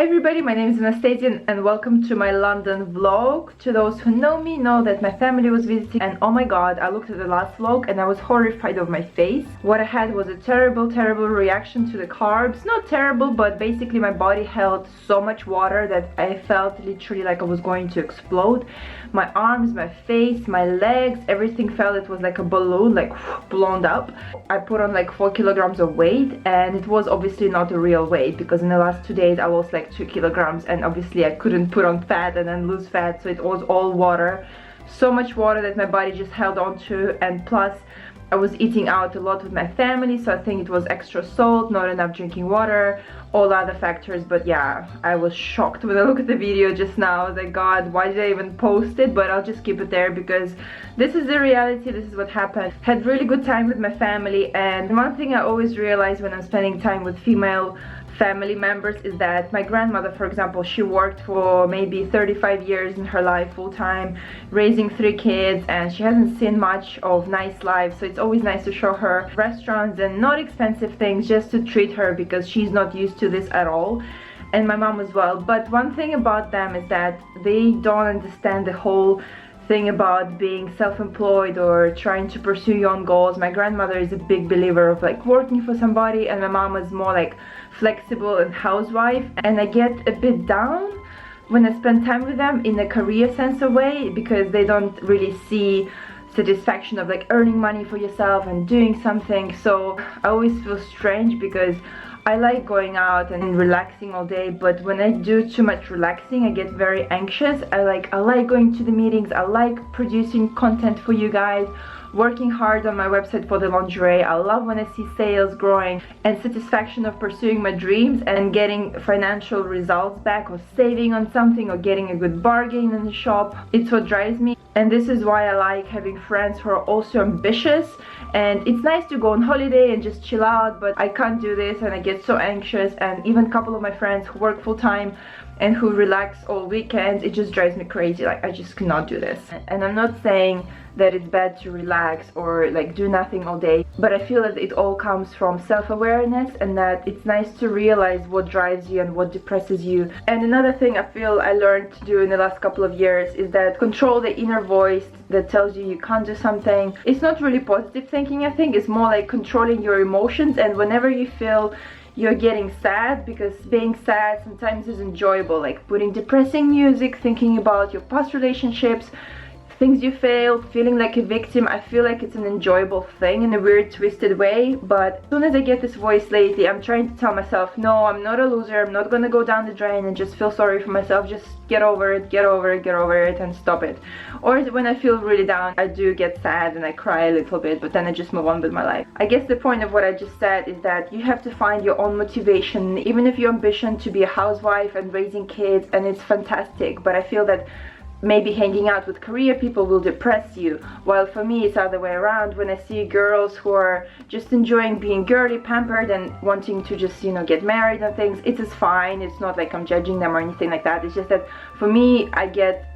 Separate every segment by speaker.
Speaker 1: Hi everybody, my name is Anastasia and welcome to my London vlog. To those who know me know that my family was visiting, and oh my god, I looked at the last vlog and I was horrified of my face. What I had was a terrible reaction to the carbs. Not terrible, but basically my body held so much water that I felt literally like I was going to explode. My arms, my face, my legs, everything felt it was like a balloon, like blown up. I put on like 4 kilograms of weight, and it was obviously not a real weight because in the last 2 days I lost like 2 kilograms, and obviously I couldn't put on fat and then lose fat, so it was all water. So much water that my body just held on to, and plus I was eating out a lot with my family, so I think it was extra salt, not enough drinking water, all other factors. But yeah, I was shocked when I looked at the video just now. I was like, God, why did I even post it? But I'll just keep it there because this is the reality, this is what happened. Had really good time with my family, and one thing I always realize when I'm spending time with female family members is that my grandmother, for example, she worked for maybe 35 years in her life full-time, raising 3 kids, and she hasn't seen much of nice life, so it's always nice to show her restaurants and not expensive things just to treat her because she's not used to this at all, and my mom as well. But one thing about them is that they don't understand the whole thing about being self-employed or trying to pursue your own goals. My grandmother is a big believer of like working for somebody, and my mom is more like flexible and housewife, and I get a bit down when I spend time with them in a career sense of way because they don't really see satisfaction of like earning money for yourself and doing something. So I always feel strange because I like going out and relaxing all day, but when I do too much relaxing I get very anxious. I like going to the meetings, I like producing content for you guys, working hard on my website for the lingerie. I love when I see sales growing and satisfaction of pursuing my dreams and getting financial results back, or saving on something, or getting a good bargain in the shop. It's what drives me, and this is why I like having friends who are also ambitious. And it's nice to go on holiday and just chill out, but I can't do this and I get so anxious. And even a couple of my friends who work full-time and who relax all weekends, it just drives me crazy. Like, I just cannot do this. And I'm not saying that it's bad to relax or like do nothing all day, but I feel that it all comes from self-awareness, and that it's nice to realize what drives you and what depresses you. And another thing I feel I learned to do in the last couple of years is that control the inner voice that tells you you can't do something. It's not really positive thinking, I think it's more like controlling your emotions. And whenever you feel you're getting sad, because being sad sometimes is enjoyable, like putting depressing music, thinking about your past relationships, things you failed, feeling like a victim, I feel like it's an enjoyable thing in a weird twisted way. But as soon as I get this voice lately, I'm trying to tell myself, no, I'm not a loser, I'm not gonna go down the drain and just feel sorry for myself. Just get over it, get over it, get over it, and stop it. Or when I feel really down, I do get sad and I cry a little bit, but then I just move on with my life. I guess the point of what I just said is that you have to find your own motivation, even if your ambition to be a housewife and raising kids, and it's fantastic, but I feel that maybe hanging out with career people will depress you, while for me it's the other way around. When I see girls who are just enjoying being girly, pampered, and wanting to just, you know, get married and things, it is fine. It's not like I'm judging them or anything like that. It's just that for me, I get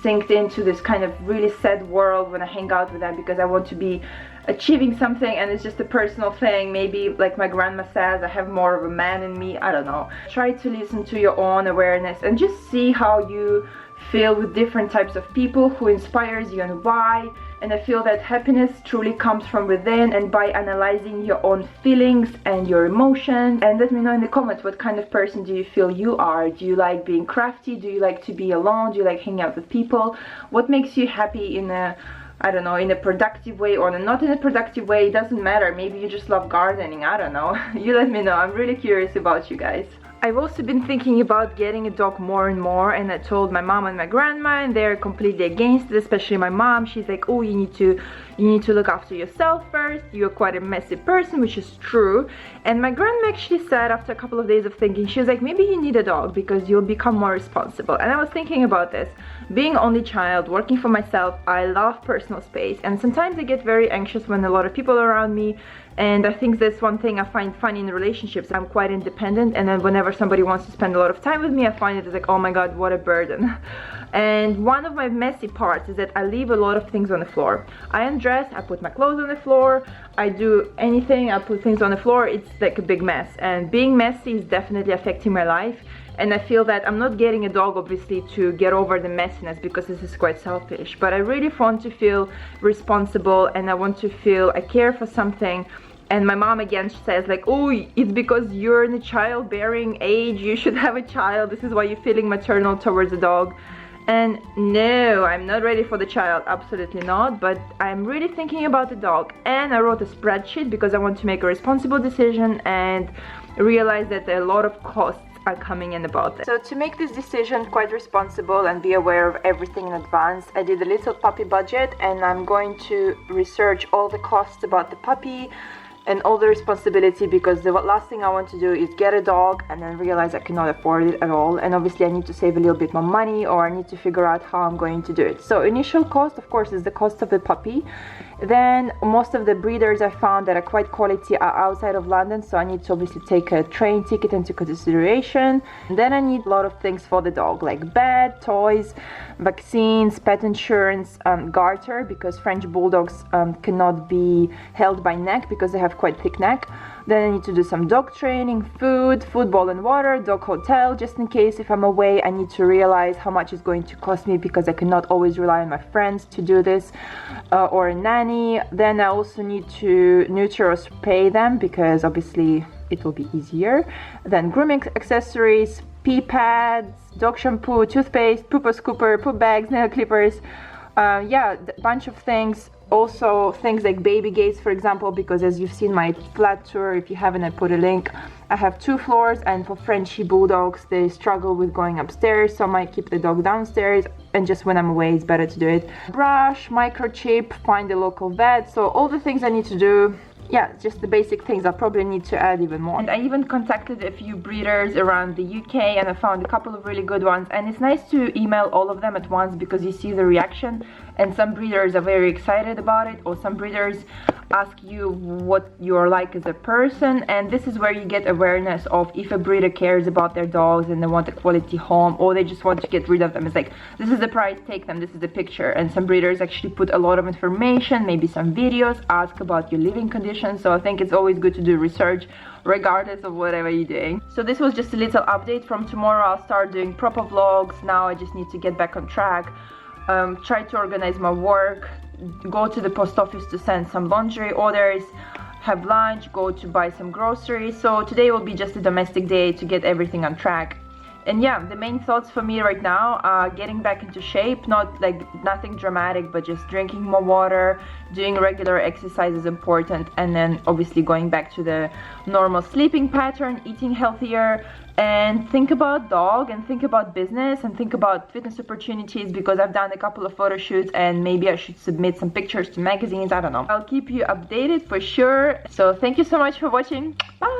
Speaker 1: synced into this kind of really sad world when I hang out with them because I want to be achieving something, and it's just a personal thing. Maybe like my grandma says, I have more of a man in me, I don't know. Try to listen to your own awareness and just see how you feel with different types of people, who inspires you and why. And I feel that happiness truly comes from within, and by analyzing your own feelings and your emotions. And let me know in the comments, what kind of person do you feel you are? Do you like being crafty? Do you like to be alone? Do you like hanging out with people? What makes you happy in a, I don't know, in a productive way or not in a productive way? It doesn't matter. Maybe you just love gardening, I don't know. You let me know. I'm really curious about you guys. I've also been thinking about getting a dog more and more, and I told my mom and my grandma, and they're completely against it, especially my mom. She's like, oh, you need to look after yourself first, you're quite a messy person, which is true. And my grandma actually said, after a couple of days of thinking, she was like, maybe you need a dog because you'll become more responsible. And I was thinking about this. Being only child, working for myself, I love personal space, and sometimes I get very anxious when a lot of people are around me. And I think that's one thing I find funny in relationships. I'm quite independent, and then whenever somebody wants to spend a lot of time with me, I find it like, oh my god, what a burden. And one of my messy parts is that I leave a lot of things on the floor. I undress, I put my clothes on the floor, I do anything, I put things on the floor. It's like a big mess, and being messy is definitely affecting my life. and I feel that I'm not getting a dog obviously to get over the messiness, because this is quite selfish, but I really want to feel responsible, and I want to feel I care for something. And my mom again, she says like, oh, it's because you're in a childbearing age, you should have a child, this is why you're feeling maternal towards the dog. And no, I'm not ready for the child, absolutely not, but I'm really thinking about the dog. And I wrote a spreadsheet because I want to make a responsible decision and realize that a lot of costs are coming in about this. So to make this decision quite responsible and be aware of everything in advance, I did a little puppy budget, and I'm going to research all the costs about the puppy and all the responsibility, because the last thing I want to do is get a dog and then realize I cannot afford it at all, and obviously I need to save a little bit more money, or I need to figure out how I'm going to do it. So initial cost, of course, is the cost of the puppy. Then most of the breeders I found that are quite quality are outside of London, so I need to obviously take a train ticket into consideration. And then I need a lot of things for the dog, like bed, toys, vaccines, pet insurance, garter, because French bulldogs cannot be held by neck because they have quite thick neck. Then I need to do some dog training, food, bowl and water, dog hotel, just in case if I'm away I need to realize how much it's going to cost me, because I cannot always rely on my friends to do this, or a nanny. Then I also need to neuter or spay them, because obviously it will be easier. Then grooming accessories, pee pads, dog shampoo, toothpaste, pooper scooper, poop bags, nail clippers, yeah, a bunch of things. Also things like baby gates, for example, because as you've seen my flat tour, if you haven't, I put a link. I have 2 floors, and for Frenchy bulldogs they struggle with going upstairs, so I might keep the dog downstairs, and just when I'm away it's better to do it. Brush, microchip, find a local vet, so all the things I need to do. Yeah, just the basic things. I probably need to add even more. And I even contacted a few breeders around the UK, and I found a couple of really good ones, and it's nice to email all of them at once, because you see the reaction, and some breeders are very excited about it, or some breeders ask you what you're like as a person, and this is where you get awareness of if a breeder cares about their dogs and they want a quality home, or they just want to get rid of them. It's like, this is the price, take them, this is the picture. And some breeders actually put a lot of information, maybe some videos, ask about your living conditions. So I think it's always good to do research regardless of whatever you're doing. So this was just a little update. From tomorrow I'll start doing proper vlogs. Now I just need to get back on track, try to organize my work, go to the post office to send some laundry orders, have lunch, go to buy some groceries. So today will be just a domestic day to get everything on track. And yeah, the main thoughts for me right now are getting back into shape, not like nothing dramatic, but just drinking more water, doing regular exercise is important, and then obviously going back to the normal sleeping pattern, eating healthier, and think about dog, and think about business, and think about fitness opportunities, because I've done a couple of photo shoots and maybe I should submit some pictures to magazines, I don't know. I'll keep you updated for sure. So thank you so much for watching. Bye!